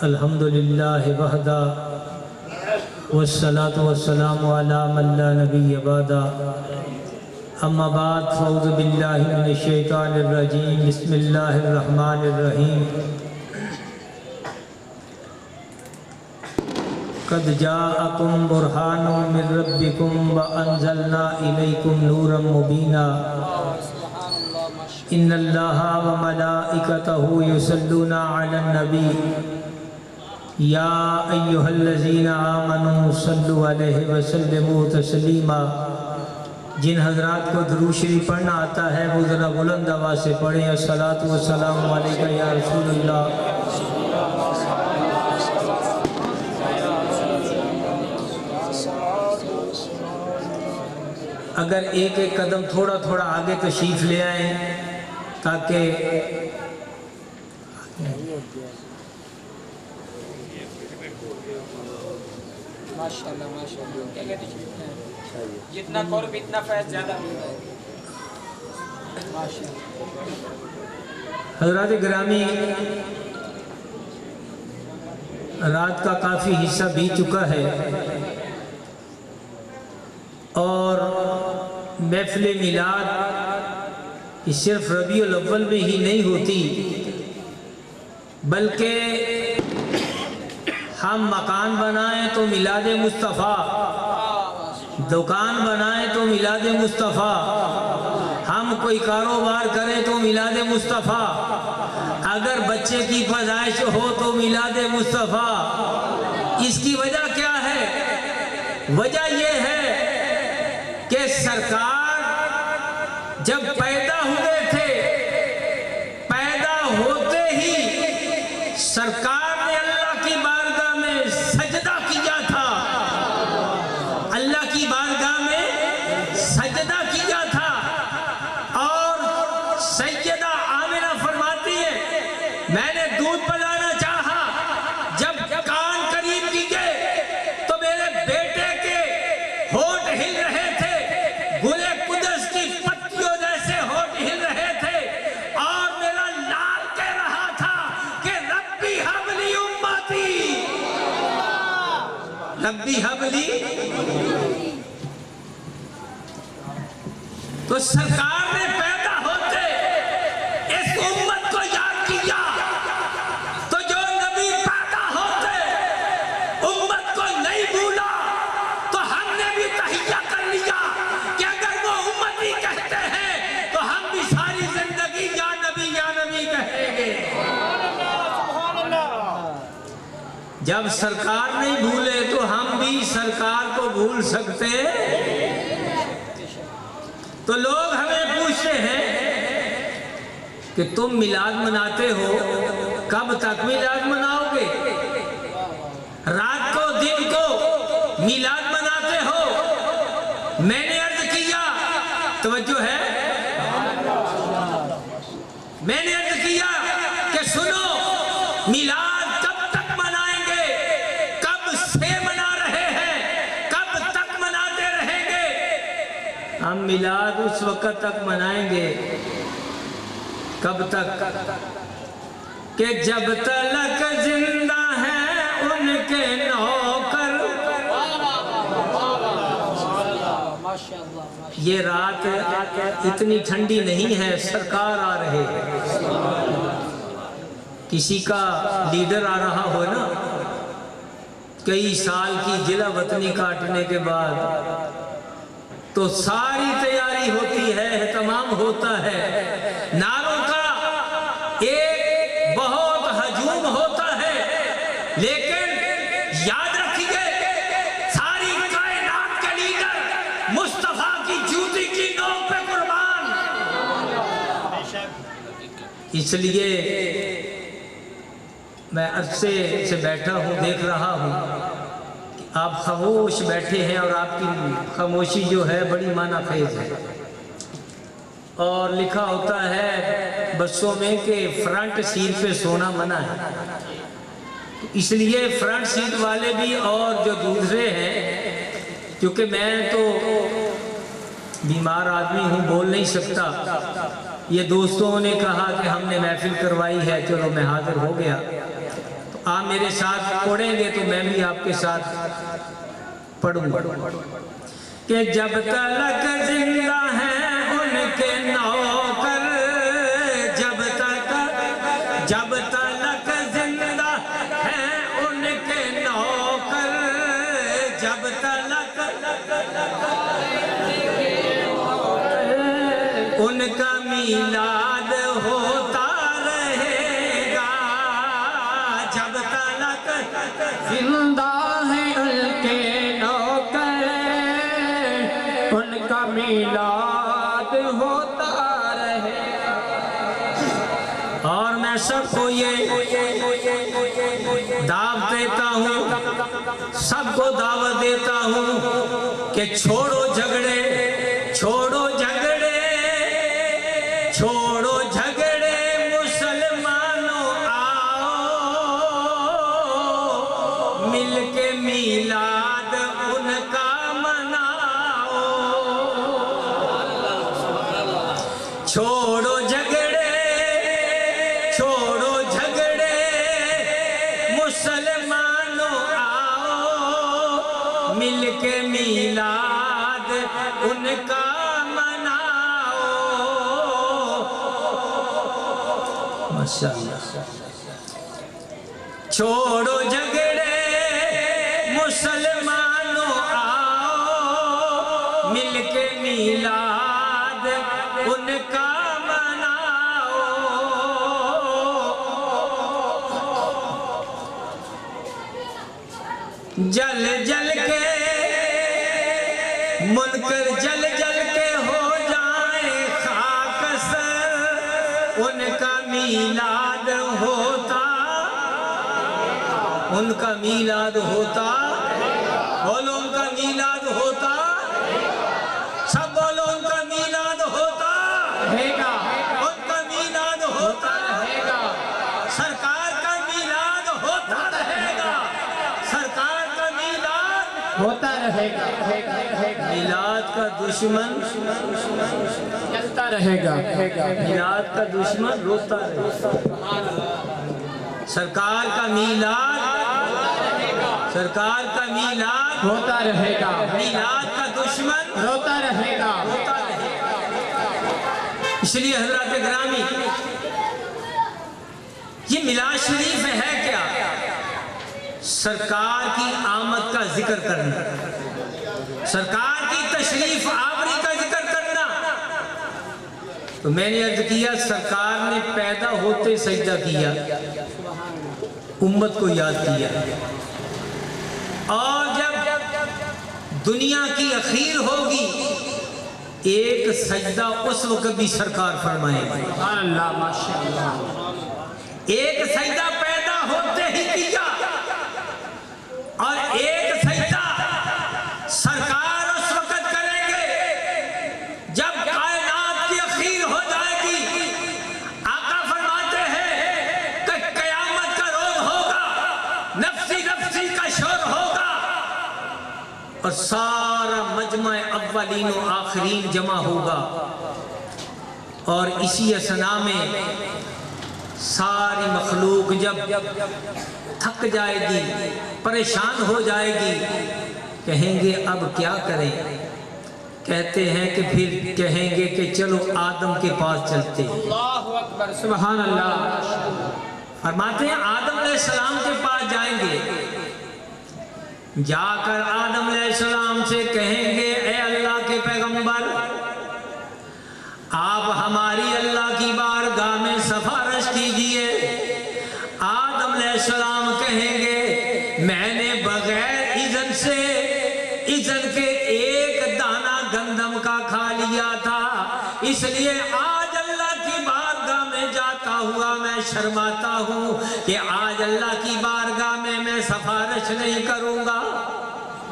الحمدللہ وحدہ والصلاة والسلام علی من لا نبی بعدہ اما بعد فاعوذ باللہ من الشیطان الرجیم بسم اللہ الرحمن الرحیم قد جاءکم برہان من ربکم وانزلنا الیکم نورا مبینا ان اللہ وملائکتہ یصلون علی النبی یا ایہا الذین آمنوا صلوا علیہ وسلموا تسلیما۔ جن حضرات کو درود شریف پڑھنا آتا ہے وہ ذرا بلند آواز سے پڑھیں الصلاۃ والسلام علیکہ یا رسول اللہ۔ اگر ایک ایک قدم تھوڑا تھوڑا آگے تشریف لے آئیں تاکہ ماشاءاللہ جتنا قرب اتنا فیض زیادہ حضرات گرامی، رات کا کافی حصہ بیت چکا ہے اور محفل میلاد صرف ربیع الاول میں ہی نہیں ہوتی بلکہ ہم مکان بنائیں تو میلاد مصطفیٰ، دکان بنائیں تو میلاد مصطفیٰ، ہم کوئی کاروبار کریں تو میلاد مصطفیٰ، اگر بچے کی پیدائش ہو تو میلاد مصطفیٰ۔ اس کی وجہ کیا ہے؟ وجہ یہ ہے کہ سرکار جب پیدا ہوئے تھے، پیدا ہوتے ہی سرکار نے اللہ کی بارگاہ میں سجدہ کیا تھا، اللہ کی بارگاہ میں سجدہ کیا تھا۔ اور سیدہ آمنہ فرماتی ہے میں نے دودھ پلانا چاہا، جب کان قریب کیے تو میرے بیٹے کے ہونٹ ہل رہے تھے، گلے قدس کی پتیوں جیسے ہونٹ ہل رہے تھے، اور میرا لال کہہ رہا تھا کہ ربی ہب لی امتی، ربی ہب لی۔ تو سرکار نے پیدا ہوتے اس امت کو یاد کیا، تو جو نبی پیدا ہوتے امت کو نہیں بھولا، تو ہم نے بھی تحیہ کر لیا کہ اگر وہ امتی کہتے ہیں تو ہم بھی ساری زندگی یا نبی کہیں گے۔ جب سرکار نہیں بھولے تو ہم بھی سرکار کو بھول سکتے؟ تو لوگ ہمیں پوچھتے ہیں کہ تم میلاد مناتے ہو، کب تک میلاد مناؤ گے؟ رات کو دن کو میلاد مناتے ہو؟ میں نے عرض کیا، توجہ ہے، میں نے عرض کیا کہ سنو، میلاد کب تک منائیں گے؟ کب سے منا رہے ہیں؟ کب تک مناتے رہیں گے؟ ہم میلاد اس وقت تک منائیں گے، کب تک؟ کہ جب تلک زندہ ہیں ان کے نوکر۔ یہ رات اتنی ٹھنڈی نہیں ہے، سرکار آ رہے ہیں۔ کسی کا لیڈر آ رہا ہو نا، کئی سال کی جلا وطنی کاٹنے کے بعد تو ساری تیاری ہوتی ہے، اہتمام ہوتا ہے، نعروں کا ایک بہت ہجوم ہوتا ہے، لیکن یاد رکھیے ساری کائنات کے لیڈر مصطفیٰ کی جوتی کی نوک پہ قربان۔ اس لیے میں عرصے سے بیٹھا ہوں، دیکھ رہا ہوں کہ آپ خاموش بیٹھے ہیں، اور آپ کی خاموشی جو ہے بڑی معنی خیز ہے۔ اور لکھا ہوتا ہے بسوں میں کہ فرنٹ سیٹ پہ سونا منع ہے، اس لیے فرنٹ سیٹ والے بھی اور جو دوسرے ہیں، کیونکہ میں تو بیمار آدمی ہوں، بول نہیں سکتا، یہ دوستوں نے کہا کہ ہم نے محفل کروائی ہے، چلو میں حاضر ہو گیا، تو آپ میرے ساتھ پڑھیں گے تو میں بھی آپ کے ساتھ پڑھوں گا کہ جب تلک زندہ ہیں ان کے نوکر، جب تلک زندہ ہیں ان کے نوکر، جب تلک ان کا میلاد ہوتا رہے گا، جب تلک زندہ ہے ان کے نوکر، ان کا میلاد ہوتا رہے گا۔ اور میں سب کو یہ دعوت دیتا ہوں، سب کو دعوت دیتا ہوں کہ چھوڑو جھگڑے، چھوڑو جھگڑے، چھوڑو جھگڑے، مسلمانوں آؤ مل کے میلاد ان کا مناؤ، چھوڑو جھگڑے، چھوڑو جھگڑے، مسلمانوں آؤ مل کے میلاد ان کا مناؤ۔ ماشاءاللہ۔ چھوڑو جھگڑے، مسلمانوں آؤ مل کے میلاد ان کا مناؤ۔ جل جل کے منکر جل جل کے ہو جائیں خاک سر، ان کا میلاد ہوتا، ان کا میلاد ہوتا، بولو ان کا میلاد ہوتا، سب بولو ان کا میلاد ہوتا رہے گا، ان کا میلاد ہوتا رہے گا، سرکار کا میلاد ہوتا رہے گا، سرکار کا میلاد ہوتا رہے گا، رہے گا، رہے گا، میلاد کا دشمن چلتا رہے گا، رہے گا، میلاد کا دشمن روتا رہے گا، سرکار کا میلاد، سرکار کا میلاد ہوتا رہے گا، میلاد کا دشمن روتا رہے گا۔ ہوتا رہے گا۔ اس لیے حضرات گرامی، یہ میلاد شریف ہے کیا؟ سرکار کی آمد کا ذکر کرنا، سرکار کی تشریف آوری کا ذکر کرنا۔ تو میں نے عرض کیا سرکار نے پیدا ہوتے سجدہ کیا، امت کو یاد کیا، اور جب دنیا کی اخیر ہوگی ایک سجدہ اس وقت بھی سرکار فرمائے گا۔ سبحان اللہ، ماشاءاللہ۔ ایک سجدہ پیدا ہوتے ہی کیا، اور ایک سجدہ سرکار اس وقت کریں گے جب کائنات کی اخیر ہو جائے گی۔ آقا فرماتے ہیں کہ قیامت کا روز ہوگا، نفسی نفسی کا شور ہوگا، اور سارا مجمع اولین و آخرین جمع ہوگا، اور اسی اثنا میں ساری مخلوق جب تھک جائے گی، پریشان ہو جائے گی، کہیں گے اب کیا کریں؟ کہتے ہیں کہ پھر کہیں گے کہ چلو آدم کے پاس چلتے ہیں۔ اللہ اکبر، سبحان اللہ۔ فرماتے ہیں آدم علیہ السلام کے پاس جائیں گے، جا کر آدم علیہ السلام سے کہیں گے اے اللہ کے پیغمبر، آپ ہماری اللہ کی بارگاہ میں سفارش کیجئے۔ آدم علیہ السلام کہیں گے میں نے بغیر اذن سے، اذن کے ایک دانہ گندم کا کھا لیا تھا، اس لیے آج اللہ کی بارگاہ میں جاتا ہوا میں شرماتا ہوں کہ آج اللہ کی بارگاہ میں سفارش نہیں کروں گا۔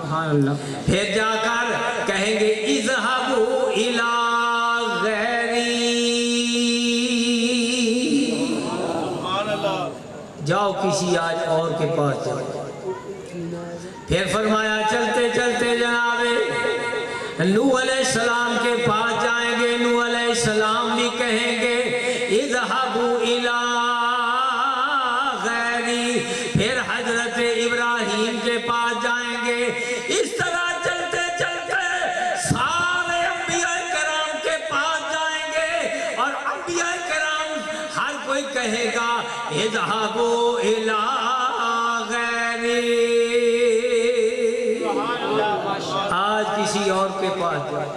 سبحان اللہ۔ پھر جا کر کہیں گے اذهبوا الى غیری، جاؤ کسی آج اور کے پاس جاؤ۔ پھر فرمایا چلتے چلتے جناب نوح علیہ السلام کے پاس جائیں گے، نوح علیہ السلام بھی کہیں گے غیری، پھر حضرت ابراہیم کے پاس جائیں گے. اس طرح چلتے چلتے سارے انبیاء کرام کے پاس جائیں گے اور انبیاء کرام ہر کوئی کہے گا اذهبوا الی غیری، آج کسی اور کے پاس جائیں.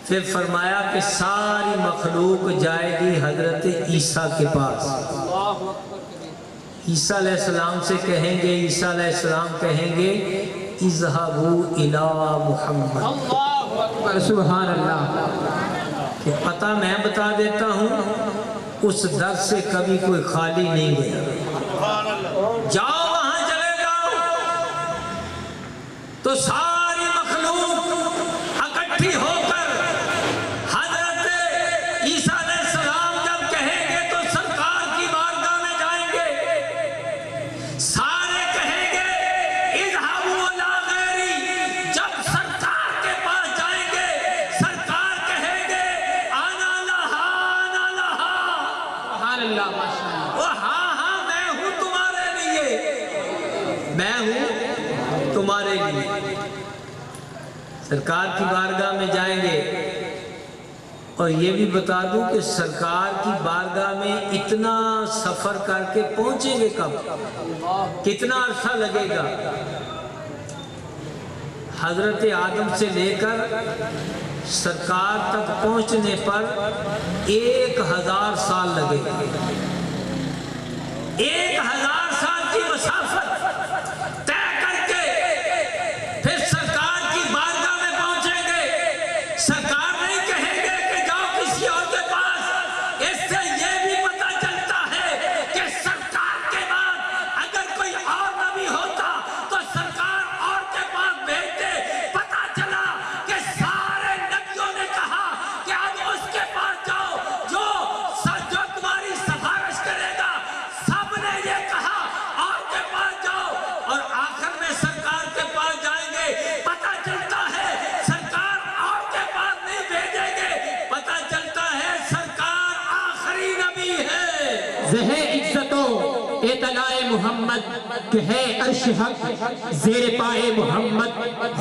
پھر فرمایا کہ ساری مخلوق جائے گی حضرت عیسیٰ کے پاس. عیسیٰ علیہ السلام سے کہیں گے، عیسیٰ علیہ السلام کہیں گے اذهبوا الی محمد. اللہ اکبر، سبحان اللہ. کہ پتہ میں بتا دیتا ہوں، اس در سے کبھی کوئی خالی نہیں گیا. جاؤ وہاں چلے جاؤ تو ساری مخلوق اکٹھی ہو کر حضرت عیسیٰ علیہ السلام جب کہیں گے تو سرکار کی بارگاہ میں جائیں گے. سارے کہیں گے اذهبوا الی غیری. جب سرکار کے پاس جائیں گے سرکار کہیں گے انا لہا انا لہا. سبحان اللہ، ماشاء اللہ. وہ ہاں میں ہوں تمہارے لیے، میں ہوں تمہارے لیے. سرکار کی بارگاہ میں جائیں گے. اور یہ بھی بتا دوں کہ سرکار کی بارگاہ میں اتنا سفر کر کے پہنچیں گے کب، کتنا عرصہ لگے گا. حضرت آدم سے لے کر سرکار تک پہنچنے پر 1000 سال لگے گا. 1000 سال کی مسافت طے کر کے پھر سرکار کی بارگاہ میں پہنچیں گے. سرکار نہیں کہیں گے کہ جاؤ کسی اور کے پاس. اس سے یہ بھی پتہ چلتا ہے کہ سرکار کے بعد اگر کوئی اور نبی ہوتا تو سرکار اور کے پاس بھیجتے. پتہ چلا کہ سارے نبیوں نے کہا کہ اب اس کے پاس جاؤ جو تمہاری سفارش کرے گا. سب نے یہ کہا اور کے پاس جاؤ. اور آخر میں سرکار کے پاس جائیں گے. پتہ چلتا ہے سرکار اور کے پاس نہیں بھیجیں گے. پتہ چلتا ہے سرکار آخری نبی ہے. زہ عزت و اطلاع محمد کہ ہے عرش حق زیر پائے محمد.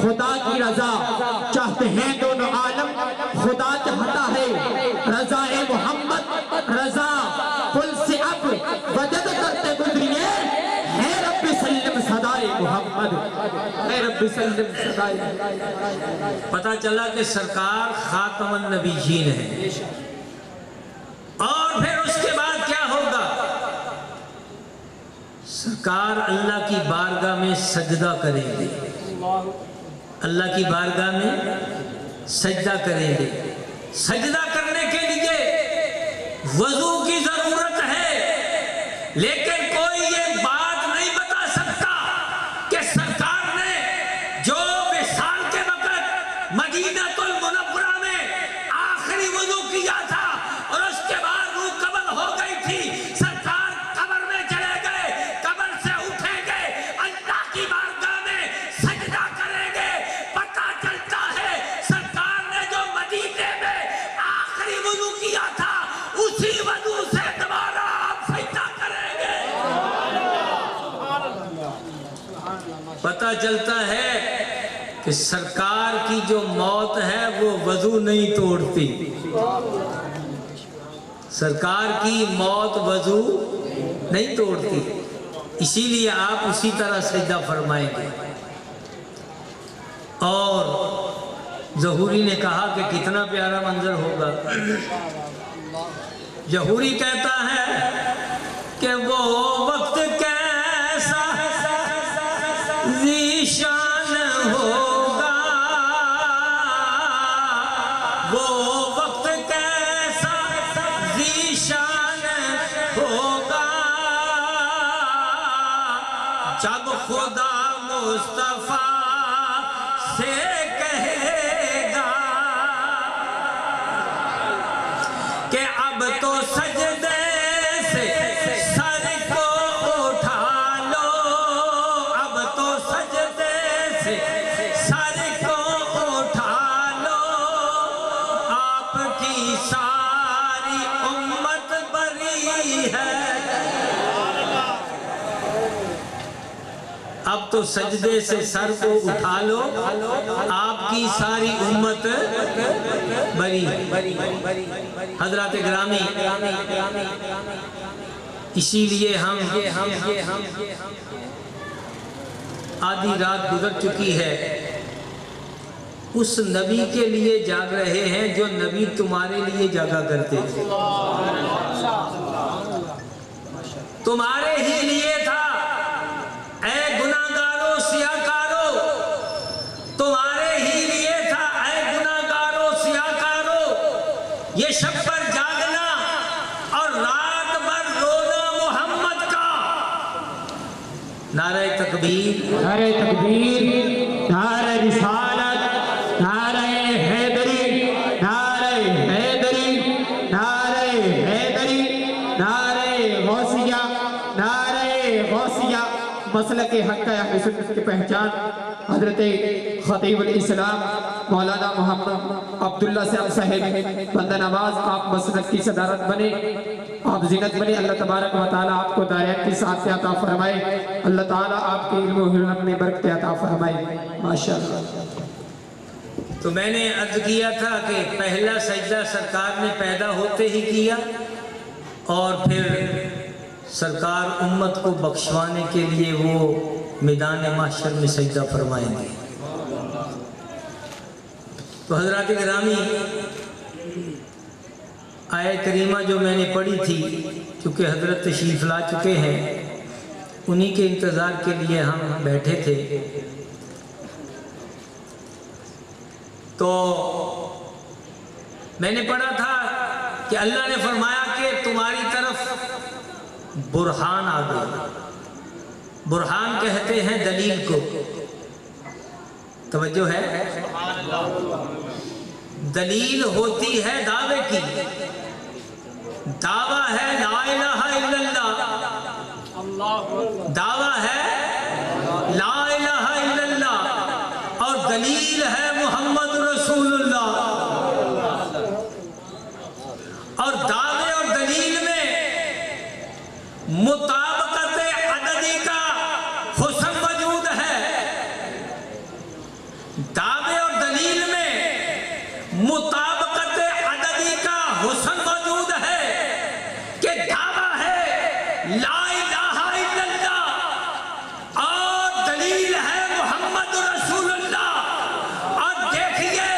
خدا کی رضا چاہتے ہیں دونوں عالم، خدا چاہتا ہے رضا محمد. رضا پل سے اب وجد کرتے گزریے، ہے رب سلم صدائے محمد، ہے رب سلم صدائے. پتہ چلا کہ سرکار خاتم النبیین ہے. اور پھر اس کے بعد کیا ہوگا؟ سرکار اللہ کی بارگاہ میں سجدہ کریں گے. اللہ کی بارگاہ میں سجدہ کریں گے. سجدہ کرنے کے لیے وضو کی ضرورت ہے، لیکن کوئی یہ بات نہیں بتا سکتا کہ سرکار نے جو وصال کے وقت مدینہ المنورہ میں آخری وضو کیا تھا اور اس کے بعد روح قبض ہو گئی تھی، سرکار قبر میں چلے گئے، قبر سے اٹھیں گے، اللہ کی بارگاہ میں سجدہ کریں گے. پتہ چلتا ہے سرکار نے جو مدینے میں آخری وضو کیا تھا اسی وضو سے دوبارہ آپ سجدہ کریں گے. پتہ چلتا ہے کہ سرکار کی جو موت ہے وہ وضو نہیں توڑتی. سرکار کی موت وضو نہیں توڑتی، اسی لیے آپ اسی طرح سجدہ فرمائیں گے. اور ظہوری نے کہا کہ کتنا پیارا منظر ہوگا. ظہوری کہتا ہے کہ وہ وقت کیسا ذیشان ہوگا، وہ وقت کیسا ذیشان ہوگا، جب خدا مصطفیٰ سے کہے گا کہ اب تو سجدے سے سر کو اٹھا لو، اب تو سجدے سے سر کو اٹھا لو، آپ کی ساری امت بری ہے اب تو سجدے سے سر کو اٹھا لو، آپ کی ساری امت بری۔ حضرات گرامی، اسی لیے ہم آدھی رات گزر چکی ہے، اس نبی کے لیے جاگ رہے ہیں جو نبی تمہارے لیے جاگا کرتے تھے، تمہارے ہی لیے تھا۔ اے گناہگاروں سیاہکاروں، تمہارے ہی لیے تھا۔ اے گناہگاروں سیاہکاروں، یہ شب پر جاگنا اور رات بھر رونا محمد کا۔ نعرہ تکبیر، نعرہ تکبیر، نعرہ رسالت، نعرہ حیدری، نعرہ حیدری، نعرہ حیدری، نعرہ غوثیہ، نعرہ غوثیہ۔ مسلک حق اہل سنت کی پہچان حضرت خطیب الاسلام مولانا محمد عبداللہ صاحب بندہ نواز، آپ مسلک کی صدارت بنے، آپ زینت بنے۔ اللہ تبارک و تعالیٰ آپ کو دائرہ کی ساتھ عطا فرمائے، اللہ تعالیٰ آپ کے علم و حکمت میں برکت عطا فرمائے، ماشاءاللہ۔ تو میں نے عرض کیا تھا کہ پہلا سجدہ سرکار نے پیدا ہوتے ہی کیا، اور پھر سرکار امت کو بخشوانے کے لیے وہ میدان محشر میں سجدہ فرمائیں گے۔ تو حضرات گرامی، آیت کریمہ جو میں نے پڑھی تھی، چونکہ حضرت تشریف لا چکے ہیں، انہی کے انتظار کے لیے ہم بیٹھے تھے، تو میں نے پڑھا تھا کہ اللہ نے فرمایا کہ تمہاری طرف برہان آ گیا۔ برہان کہتے ہیں دلیل کو، توجہ ہے، دلیل ہوتی ہے دعوے کی، دعویٰ ہے لا الہ الا اللہ، دعویٰ ہے لا الہ الا اللہ، اور دلیل ہے محمد رسول اللہ۔ اور دعوے اور دلیل میں مطابقت عددی کا حسن موجود ہے، دعوے اور دلیل میں مطابقت عددی کا حسن موجود ہے کہ دعویٰ ہے لا الہ الا اللہ اور دلیل ہے محمد رسول اللہ۔ اور دیکھیے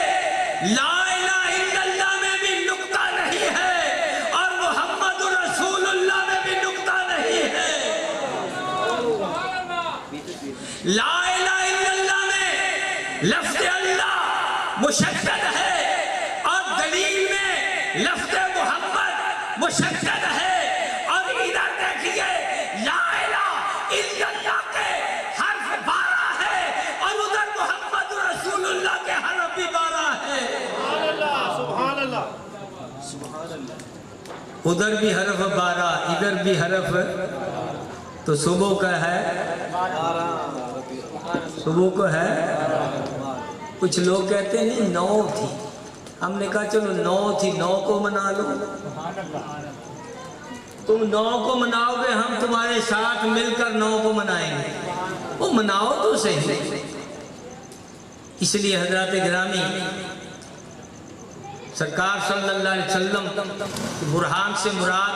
لا الہ الا اللہ میں بھی نقطہ نہیں ہے اور محمد رسول اللہ میں بھی نقطہ نہیں ہے۔ لا الہ الا اللہ میں لفظ اللہ مشدد ہے اور دلیل میں لفظ محمد مشدد ہے۔ اور ادھر دیکھیے لا الہ الا اللہ کے حرف 12 ہے اور ادھر محمد رسول اللہ کے حرف بھی 12 ہے۔ سبحان اللہ، ادھر بھی حرف 12، ادھر بھی حرف، تو صبح کا ہے، صبح کو ہے۔ کچھ لوگ کہتے ہیں نہیں 9 تھی، ہم نے کہا چلو 9 تھی، 9 کو منا لو، تم 9 کو مناؤ گے، ہم تمہارے ساتھ مل کر 9 کو منائیں گے، وہ مناؤ تو صحیح۔ اس لیے حضرات گرامی، سرکار صلی اللہ علیہ وسلم برہان سے مراد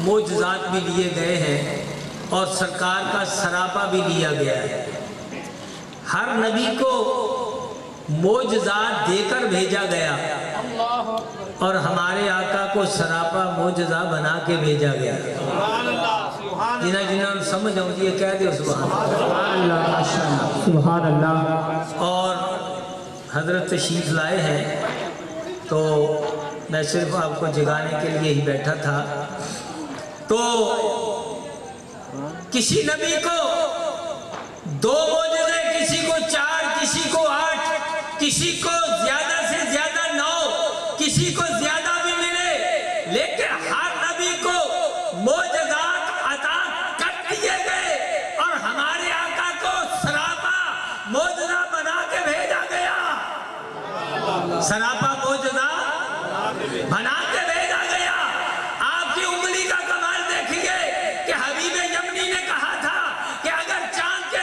معجزات بھی لیے گئے ہیں اور سرکار کا سراپا بھی لیا گیا ہے۔ ہر نبی کو معجزات دے کر بھیجا گیا اور ہمارے آقا کو سراپا معجزہ بنا کے بھیجا گیا۔ جنہوں نے سمجھ آؤں یہ کہہ دے سبحان اللہ، سبحان اللہ۔ اور حضرت تشریف لائے ہیں، تو میں صرف آپ کو جگانے کے لیے ہی بیٹھا تھا۔ تو کسی نبی کو 2 معجزے، کسی کو 4، کسی کو 8، کسی کو زیادہ سے زیادہ 9، کسی کو زیادہ بھی ملے، لیکن ہر نبی کو معجزات عطا کر دیے گئے اور ہمارے آقا کو سراپا معجزہ بنا کے بھیجا گیا، سراپا معجزہ بنا کے بھیجا گیا۔ آپ کی انگلی کا کمال دیکھیے کہ حبیب یمنی نے کہا تھا کہ اگر چاند کے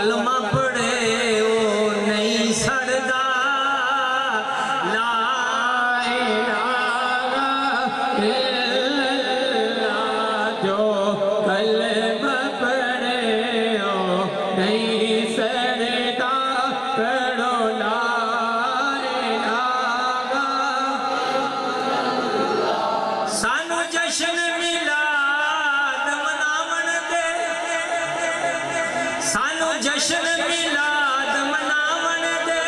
کلمہ پڑھے وہ نہیں سڑدا لا الہ الا اللہ جو کلمہ پڑھے ہو نہیں سڑتا پڑھو لا الہ سانو جشن میلاد مناون دے سانو جشن میلاد مناون دے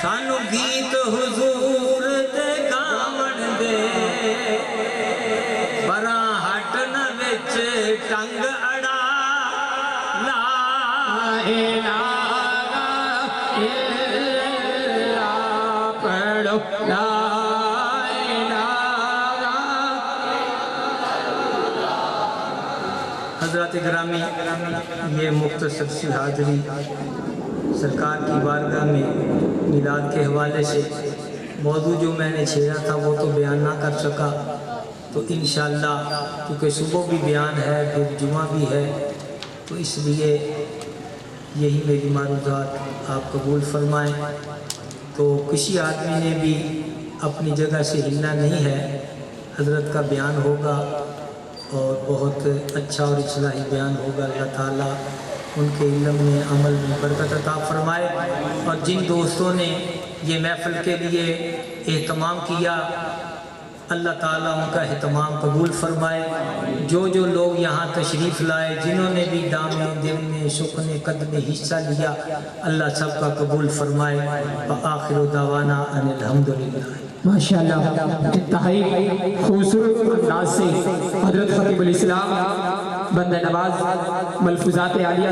سانو گیت حضور دے گاون دے پراں ہٹ نہ وچ ٹنگ اڑا لا الہ الا اللہ پڑھو لا حضرات گرامی یہ مختصر سی حاضری سرکار کی بارگاہ میں میلاد کے حوالے سے موضوع جو میں نے چھیڑا تھا وہ تو بیان نہ کر سکا تو انشاءاللہ کیونکہ صبح بھی بیان ہے پھر جمعہ بھی ہے تو اس لیے یہی میری معروضات آپ قبول فرمائیں تو کسی آدمی نے بھی اپنی جگہ سے ہلنا نہیں ہے حضرت کا بیان ہوگا اور بہت اچھا اور اصلاحی بیان ہوگا اللہ تعالیٰ ان کے علم میں عمل میں برکت عطا فرمائے اور جن دوستوں نے یہ محفل کے لیے اہتمام کیا اللہ تعالیٰ ان کا اہتمام قبول فرمائے جو لوگ یہاں تشریف لائے جنہوں نے بھی دامے دل میں سکھنے قد میں حصہ لیا اللہ سب کا قبول فرمائے وآخر دعوانا ان الحمدللہ ماشاءاللہ انتہائی خوبصورت انداز سے حضرت خطیب الاسلام بندہ نواز ملفوظات عالیہ